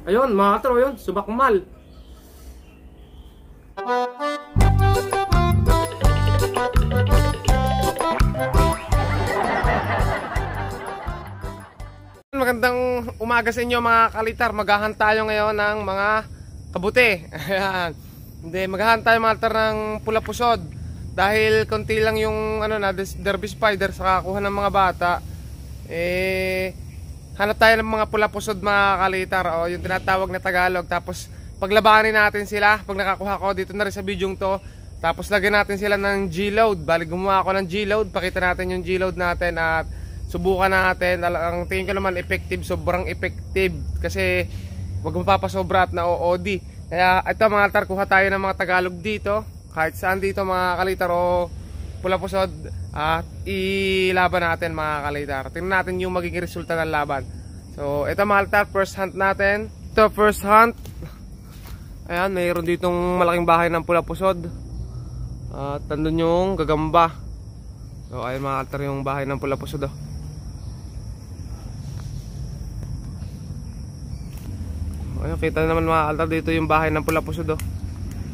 Ayun, mga katro, yun, subakmal. Magandang umaga sa inyo mga kalitar. Maghahan tayo ngayon ng mga kabuti. Ayan. Hindi, maghahan tayo mga kalitar ng pula pusod. Dahil konti lang yung ano na, derby spider sa kakuha ng mga bata. Hanap tayo ng mga pula pusod mga kalitar. O, yung tinatawag na Tagalog. Tapos paglabanin natin sila. Pag nakakuha ko dito na rin sa video to. Tapos lagyan natin sila ng G-load. Bali gumawa ako ng G-load. Pakita natin yung G-load natin at subukan natin. Ang tingin ko naman effective, sobrang effective. Kasi wag mapapasobra at na-OOD. Kaya ito mga kalitar, kuha tayo ng mga Tagalog dito. Kahit saan dito mga kalitar o pula pusod. At ilaban natin mga kalitar. Tingnan natin yung magiging resulta ng laban. So ito mga kalitar, first hunt natin. Ito first hunt. Ayan, mayroon ditong malaking bahay ng pula pusod. At nandun yung gagamba. So ayan mga kalitar, yung bahay ng pula pusod. Ayun, kita naman mga altar dito yung bahay ng pula pusod.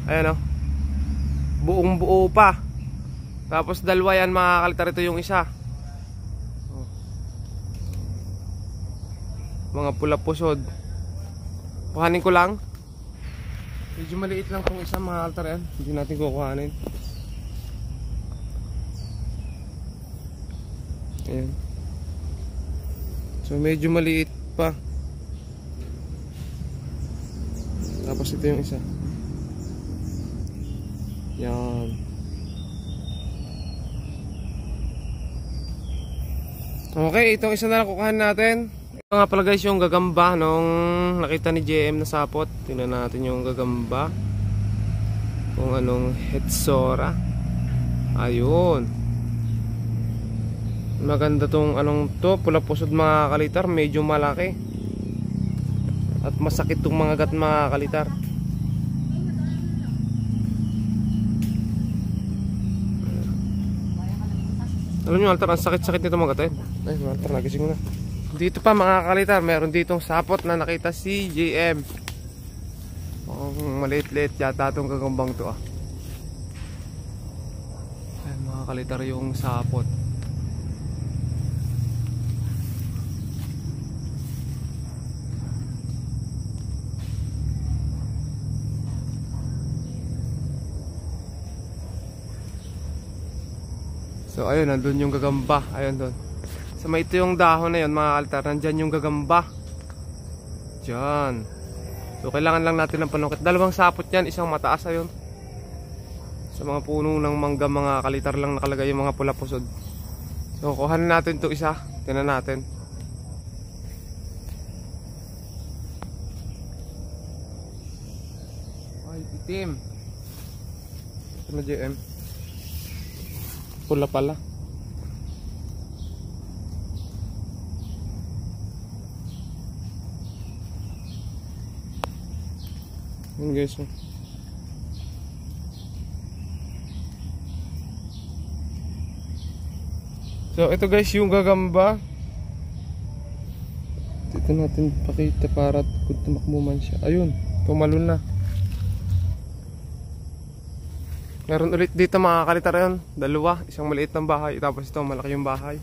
Ayan buong buo pa. Tapos dalawa yan mga kalitar, ito yung isa. Mga pula pusod. Kuhanin ko lang. Medyo maliit lang tong isa mga altar yan. Hindi natin kukuhanin. Ayan. So medyo maliit pa. Tapos ito yung isa. Yan. Okay, itong isa na lang kukuhanin natin. Ito nga pala guys yung gagamba nung nakita ni JM na sapot. Tingnan natin yung gagamba. Kung anong hetsora. Ayun. Maganda tong anong to, pula pusod mga kalitar, medyo malaki. At masakit tong mga gat mga kalitar. Alam nyo altar, ang sakit-sakit nito mga gat. Ay mga altar, nagising mo na. Dito pa mga kalitar, meron ditong sapot na nakita si JM. Maliit-liit yata itong gagambang to. Ay mga kalitar, yung sapot. So ayun, nandun yung gagamba. Ayun doon. Sa may ito yung dahon na yun mga altar, nandyan yung gagamba. Diyan. So kailangan lang natin ng panukit. Dalawang sapot yan, isang mataas. Ayun. Sa mga puno ng mangga mga kalitar lang nakalagay yung mga pula pusod. So kuhanin natin to isa. Tingnan natin. Ay, itim. Ito na JM. Pula pala. Yan guys. So ito guys yung gagamba. Dito natin pakita para kung tumakbo man siya. Ayun, tumalon na. Meron ulit dito mga kalitar yun. Dalawa, isang maliit ng bahay. Tapos ito malaki yung bahay.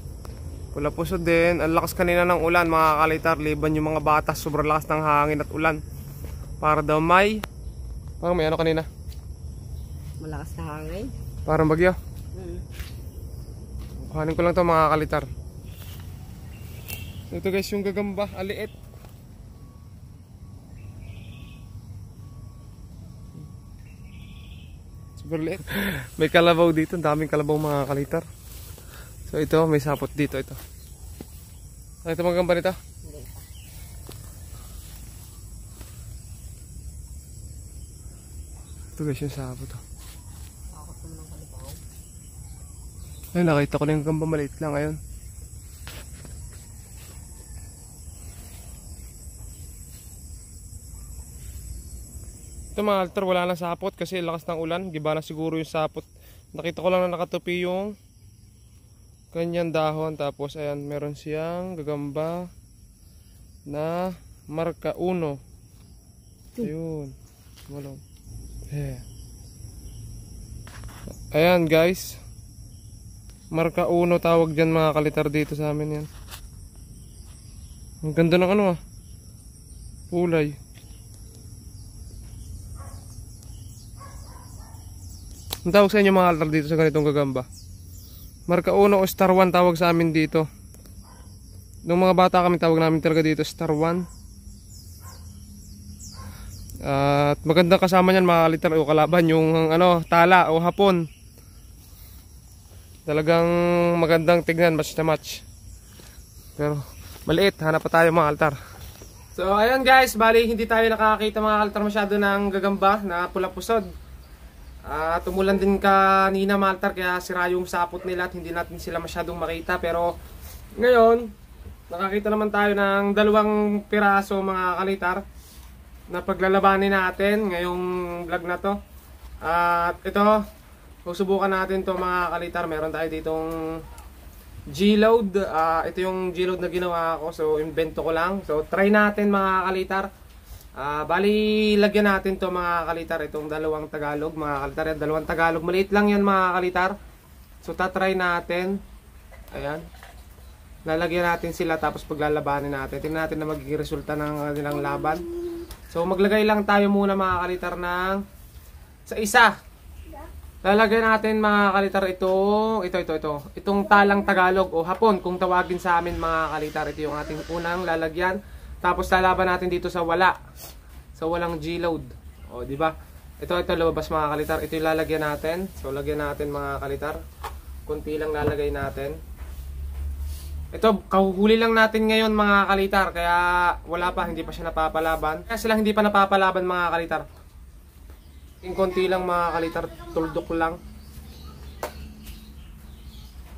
Pula pusod din. Ang lakas kanina ng ulan mga kalitar. Liban yung mga batas. Sobrang lakas ng hangin at ulan. Para daw may ano kanina? Malakas na hangin. Parang bagyo. Kuhanin ko lang to mga kalitar. Ito guys yung gagamba. Aliit. Super liit. May kalabaw dito. Ang daming kalabaw mga kalitar. So ito may sapot dito. Ito. Ito mga gamba nito. Ito guys yung sapot. Ay nakita ko na yung gamba maliit lang ngayon. Ito mga altar, wala na sapot kasi lakas ng ulan. Giba na siguro yung sapot. Nakita ko lang na nakatupi yung kanyang dahon. Tapos ayan, meron siyang gagamba na marka 1. Ayun. Malong. Ayan guys. Marka uno tawag dyan mga kalitar dito sa amin yan. Ang ganda ng ano ah. Kulay. Ang tawag sa inyo mga kalitar dito sa ganitong gagamba? Marka uno o star 1 tawag sa amin dito. Nung mga bata kami tawag namin talaga dito star 1. At magandang kasama niyan mga kalitar o kalaban yung ano, tala o hapon. Talagang magandang tignan, match na match. Pero maliit, hanap pa tayo mga kalitar. So ayan guys, bali hindi tayo nakakita mga kalitar masyado ng gagamba na pula pusod. At umulan din kanina mga kalitar kaya sira yung sapot nila at hindi natin sila masyadong makita. Pero ngayon, nakakita naman tayo ng 2 piraso mga kalitar na paglalabanin natin ngayong vlog na to. At ito, susubukan natin to mga kalitar. Meron tayo ditong G-load. Ito yung G-load na ginawa ko. So invento ko lang. So try natin mga kalitar. Bali lagyan natin to mga kalitar. Itong 2 Tagalog mga kalitar. 2 Tagalog. Maliit lang yan mga kalitar. So tatry natin. Ayan. Lalagyan natin sila tapos paglalabanin natin. Tingnan natin na magiging resulta ng kanilang laban. So maglagay lang tayo muna mga kalitar ng sa isa. Lalagay natin mga kalitar itong talang Tagalog o hapon kung tawagin sa amin mga kalitar. Ito yung ating unang lalagyan. Tapos lalaban natin dito sa wala. Sa walang G-load. O di ba? Ito lumabas mga kalitar. Ito yung lalagyan natin. So lagyan natin mga kalitar. Kunti lang lalagay natin. Ito, kahuhuli lang natin ngayon mga kalitar. Kaya wala pa, hindi pa siya napapalaban. Kaya sila hindi pa napapalaban mga kalitar. Yung konti lang mga kalitar, tuldok lang.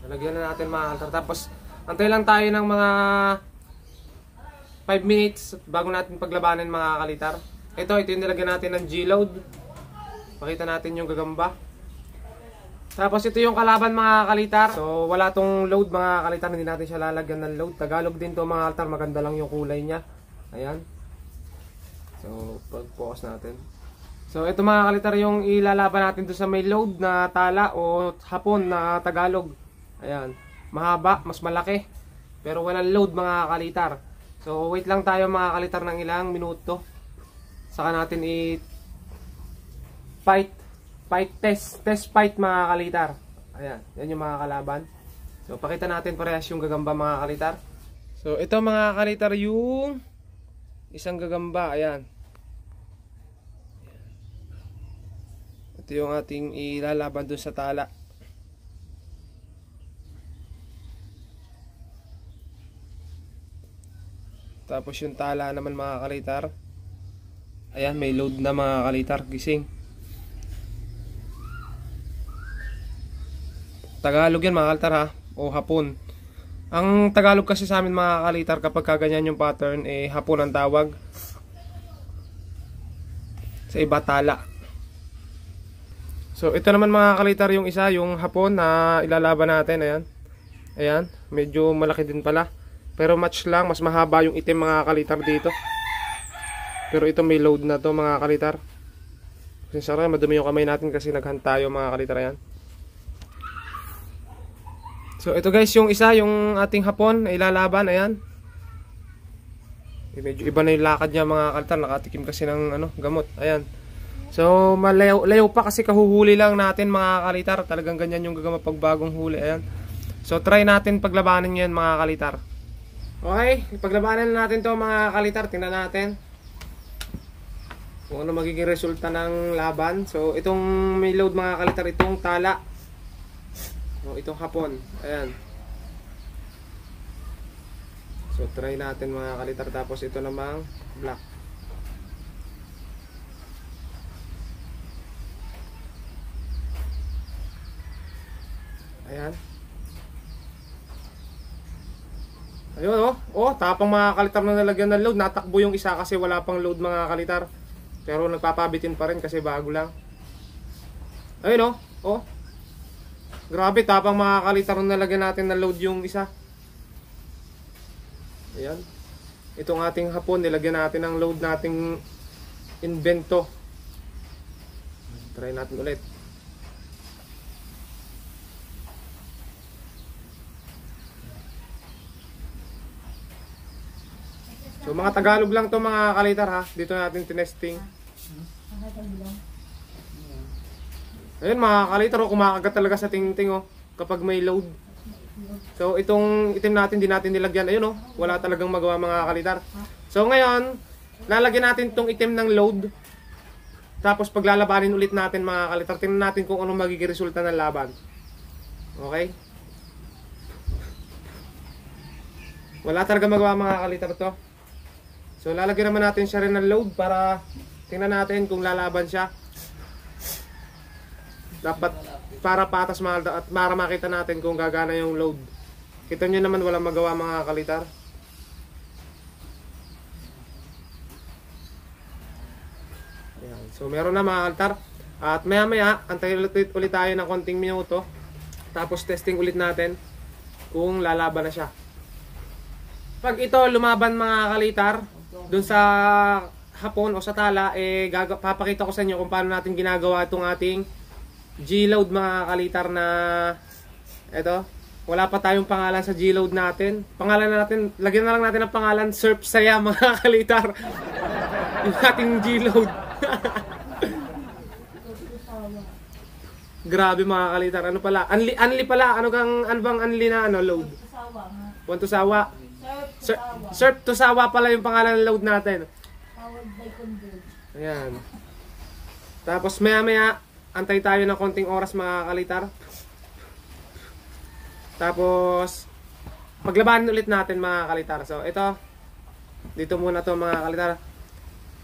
Nalagyan na natin mga kalitar. Tapos, antay lang tayo ng mga 5 minutes bago natin paglabanin mga kalitar. Ito yung nilagyan natin ng G-load. Pakita natin yung gagamba. Tapos ito yung kalaban mga kalitar. So wala tong load mga kalitar, hindi natin siya lalagyan ng load. Tagalog din to mga kalitar, maganda lang yung kulay niya. Ayan. So pag-focus natin. So ito mga kalitar yung ilalaban natin doon sa may load na tala o hapon na Tagalog. Ayan. Mahaba, mas malaki. Pero walang load mga kalitar. So wait lang tayo mga kalitar ng ilang minuto. Saka natin test fight mga kalitar. Ayan, yan yung mga kalaban. So pakita natin parehas yung gagamba mga kalitar. So ito mga kalitar yung isang gagamba. Ayan. Ito yung ating ilalaban dun sa tala. Tapos yung tala naman mga kalitar. Ayan, may load na mga kalitar. Gising. Tagalog yan mga kalitar ha, o hapon. Ang Tagalog kasi sa amin mga kalitar kapag kaganyan yung pattern, hapon ang tawag. Sa iba tala. So ito naman mga kalitar yung isa, yung hapon na ilalaban natin. Ayan. Ayan, medyo malaki din pala. Pero match lang, mas mahaba yung itim mga kalitar dito. Pero ito may load na to mga kalitar. Kasi sarap, madumi yung kamay natin kasi naghunt tayo mga kalitar. Ayan. So ito guys yung isa, yung ating hapon na ilalaban. Ayan. Medyo iba na yung lakad niya mga kalitar. Nakatikim kasi ng gamot. Ayan. So malayo pa kasi kahuhuli lang natin mga kalitar. Talagang ganyan yung gagama pag bagong huli. Ayan. So try natin paglabanan ngayon mga kalitar. Okay, paglabanan natin to mga kalitar. Tingnan natin kung ano magiging resulta ng laban. So itong may load mga kalitar, itong tala. O itong hapon. Ayan. So try natin mga kalitar. Tapos ito namang black. Ayan. Ayun tapang mga kalitar na nalagyan ng load. Natakbo yung isa kasi wala pang load mga kalitar. Pero nagpapabitin pa rin kasi bago lang. Ayun grabe, tapang mga kalitar na nalagyan natin ng load yung isa. Ayan. Itong ating hapon, nilagyan natin ng load nating invento. Try natin ulit. So mga Tagalog lang to mga kalitar ha. Dito natin tinesting. Ayun mga kalitar, kumakagat talaga sa tingting oh, kapag may load. So itong itim natin, di natin nilagyan. Ayun oh, wala talagang magawa mga kalitar. So ngayon, lalagyan natin itong itim ng load. Tapos paglalabanin ulit natin mga kalitar, tingnan natin kung anong magiging resulta ng laban. Okay? Wala talaga magawa mga kalitar to. So lalagyan naman natin siya rin ng load para tingnan natin kung lalaban siya. Dapat para patas at para makita natin kung gagana yung load. Kita nyo naman walang magawa mga kalitar. Ayan. So meron na mga kalitar. At maya maya antayin ulit tayo ng konting minuto. Tapos testing ulit natin kung lalaban na siya. Pag ito lumaban mga kalitar dun sa hapon o sa tala, papakita ko sa inyo kung paano natin ginagawa itong ating G-load mga kalitar na eto. Wala pa tayong pangalan sa G-load natin. Pangalan natin, lagyan na lang natin ang pangalan Surf Saya mga kalitar. Yung ating G-load. Grabe mga kalitar. Ano pala? Anli pala. Ano bang anli na load? Want to sawa. Surf to sawa pala yung pangalan ng load natin. Ayan. Tapos maya maya antay tayo ng konting oras mga kalitar. Tapos paglabanin ulit natin mga kalitar. So ito, dito muna to mga kalitar.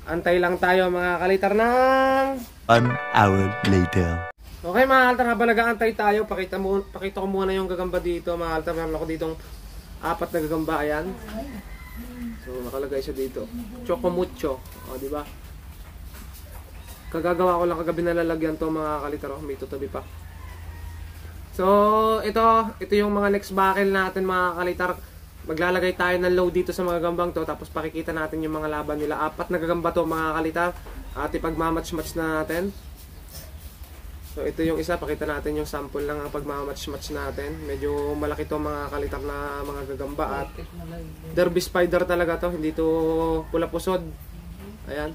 Antay lang tayo mga kalitar ng 1 hour later. Okay mga kalitar, habang nag-aantay tayo, pakita ko muna yung gagamba dito mga kalitar. Meron ako ditong 4 na gagamba, ayan. So nakalagay siya dito. Choco mucho, o di ba? Kagagawa ko lang kagabi na lalagyan to mga kalitar, oh. May tutabi pa. So ito yung mga next buckle natin mga kalitar. Maglalagay tayo ng load dito sa mga gambang to, tapos pakikita natin yung mga laban nila. 4 na gagamba to mga kalitar. At ipagmamatch-match na natin. So ito yung isa, pakita natin yung sample lang ang pagmamatch-match natin. Medyo malaki to mga kalitar na mga gagamba. At derby spider talaga to, hindi to pula pusod. Ayan.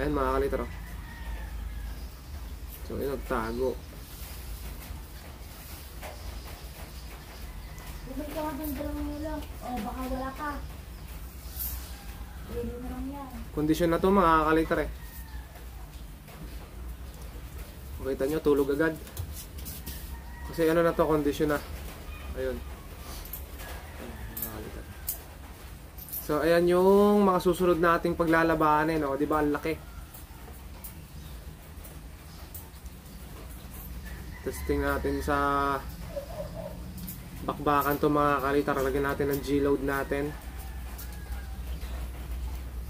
Ayan mga kalitar. So inagtago. Bumalik ka nga doon, dalawang ulang. O baka wala ka. Pwede na lang yan. Kondisyon na to mga kalitar eh. Makita nyo, tulog agad. Kasi ano na to, kondisyon na. Ayun. So ayan yung mga susunod nating paglalabanan, no? Di ba ang laki? Testing natin sa bakbakan to mga kalitar. Lagyan natin ng G-load natin.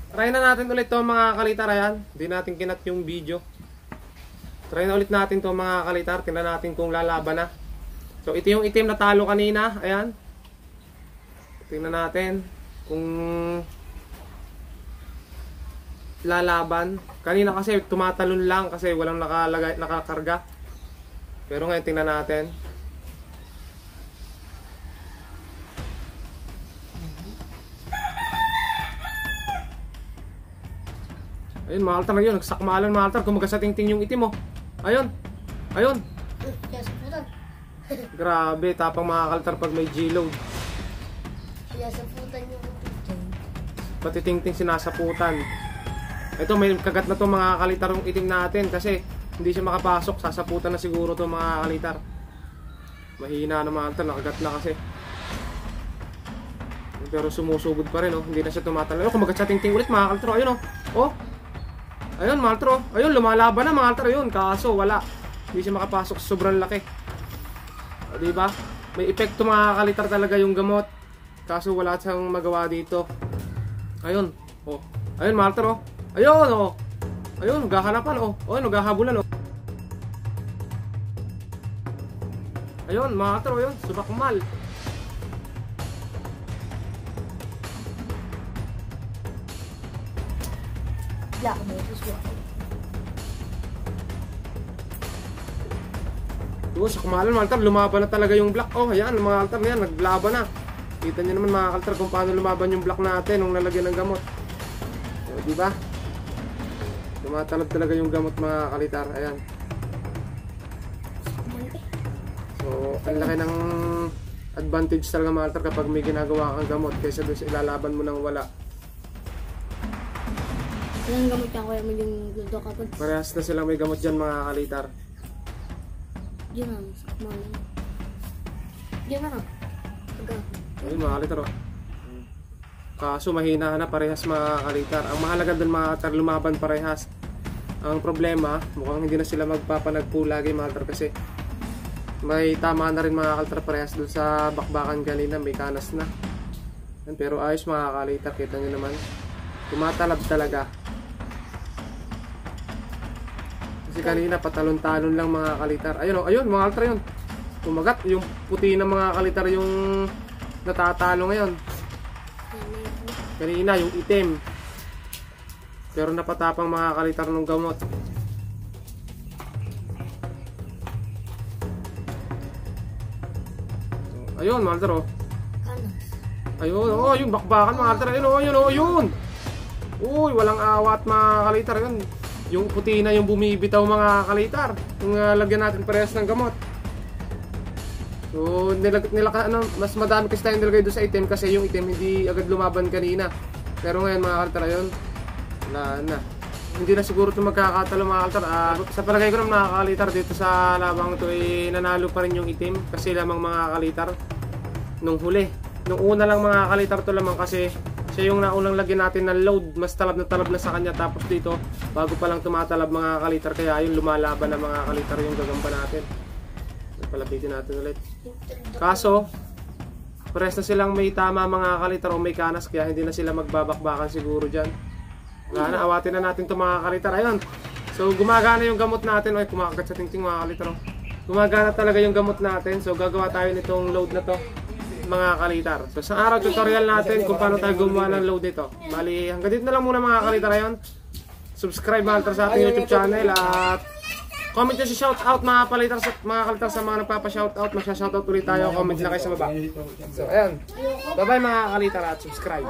Try na natin ulit to mga kalitar. Ayan, hindi natin kinat yung video. Try na ulit natin to mga kalitar. Tingnan natin kung lalaban na. So ito yung itim na talo kanina. Ayan. Tingnan natin kung lalaban. Kanina kasi tumatalon lang kasi walang nakakarga. Pero ngayon tingnan natin. Ayun, mga altar na yun. Nagsakmalan mga altar. Kumaga sa tingting yung itim oh. Ayun. Ayun. Kaya saputan. Grabe, tapang mga kaltar pag may G-load. Kaya saputan yung tingting. Pati tingting sinasaputan. Ito, may kagat na to mga kalitarong itim natin kasi hindi siya makapasok. Sasaputan na siguro to mga kalitar. Mahina na mga kaltar. Nakagat na kasi. Pero sumusugod pa rin oh. Hindi na siya tumatalo. Ayun, kumagat sa tingting ulit mga kaltar. Ayun oh. Oh. Ayun, mga altro. Ayun, lumalaban na mga altro yun. Kaso, wala. Hindi siya makapasok. Sobrang laki. O, diba? May epekto mga kalitar talaga yung gamot. Kaso, wala siyang magawa dito. Ayun. O. Ayun, mga altro. Ayun, o. Ayun, gahanapan, o. Ayun, gahabulan, o. Ayun, mga altro, yun. Subakmal. Black Botus mo. Oo, sa kumalan mga kaltar, lumaban na talaga yung block. Oh, ayan mga kaltar na yan, naglaban na. Kita nyo naman mga kaltar kung paano lumaban yung block natin nung nalagyan ng gamot. O, diba? Tumatalab talaga yung gamot mga kalitar. Ayan. So, ang laki ng advantage talaga mga kaltar kapag may ginagawa kang gamot kaysa doon sa ilalaban mo nang wala. Ilang gamot yan kuya mo yung ludo kapag Parehas na silang may gamot dyan mga kalitar. yun ang sakmali. Yun na. Ayun mga kalitar oh. Kaso mahina na parehas mga kalitar. Ang mahalaga doon mga kalitar, lumaban parehas. Ang problema, mukhang hindi na sila magpapanagpo lagi mga kalitar kasi may tama na rin mga kalitar parehas doon sa bakbakan kanina, may kanas na. Pero ayos mga kalitar, kita nyo naman. Tumatalab talaga. Kasi kanina patalon-talon lang mga kalitar. Ayun oh, ayun mga kalitar yun. Tumagat yung puti ng mga kalitar yung natatalo ngayon. Kanina yung itim. Pero napatapang mga kalitar ng gamot. So, ayun mga kalitar oh. Kanas. Ayun oh, yung bakbakan mga kalitar. Ayun oh, ayun oh, ayun. Uy, walang awat mga kalitar yun. Yung puti na yung bumibitaw mga kalitar. Kung lagyan natin parehas ng gamot. So, mas madami kasi tayong nilagay doon sa item kasi yung item hindi agad lumaban kanina. Pero ngayon mga kalitar yun, wala na. Hindi na siguro ito magkakatalo mga kalitar. Sa palagay ko naman mga kalitar dito sa labang ito ay nanalo pa rin yung item kasi lamang mga kalitar nung huli. Nung una lang mga kalitar to lamang kasi siya yung naunang lagyan natin ng load, mas talab na sa kanya. Tapos dito, bago pa lang tumatalab mga kalitar, kaya yung lumalaban na mga kalitar yung gagamba natin. Palapitin natin ulit. Kaso, pares na silang may tama mga kalitar o may kanas, kaya hindi na sila magbabakbakan siguro dyan. Wala na, awatin na natin itong mga kalitar. Ayun, so gumagana yung gamot natin. Ay, kumakagat sa tingting mga kalitar. Gumagana talaga yung gamot natin, so gagawa tayo nitong load na to mga kalitar. So sa araw tutorial natin kung paano tayo gumawa ng load nito. Bali, hanggang dito na lang muna mga kalitar. Ayon, subscribe mga kalitar sa ating YouTube channel at comment nyo si shoutout mga kalitar sa mga nagpapa-shoutout. Magsha-shoutout ulit tayo. Comment lang kayo sa baba. So ayan, bye bye mga kalitar at subscribe.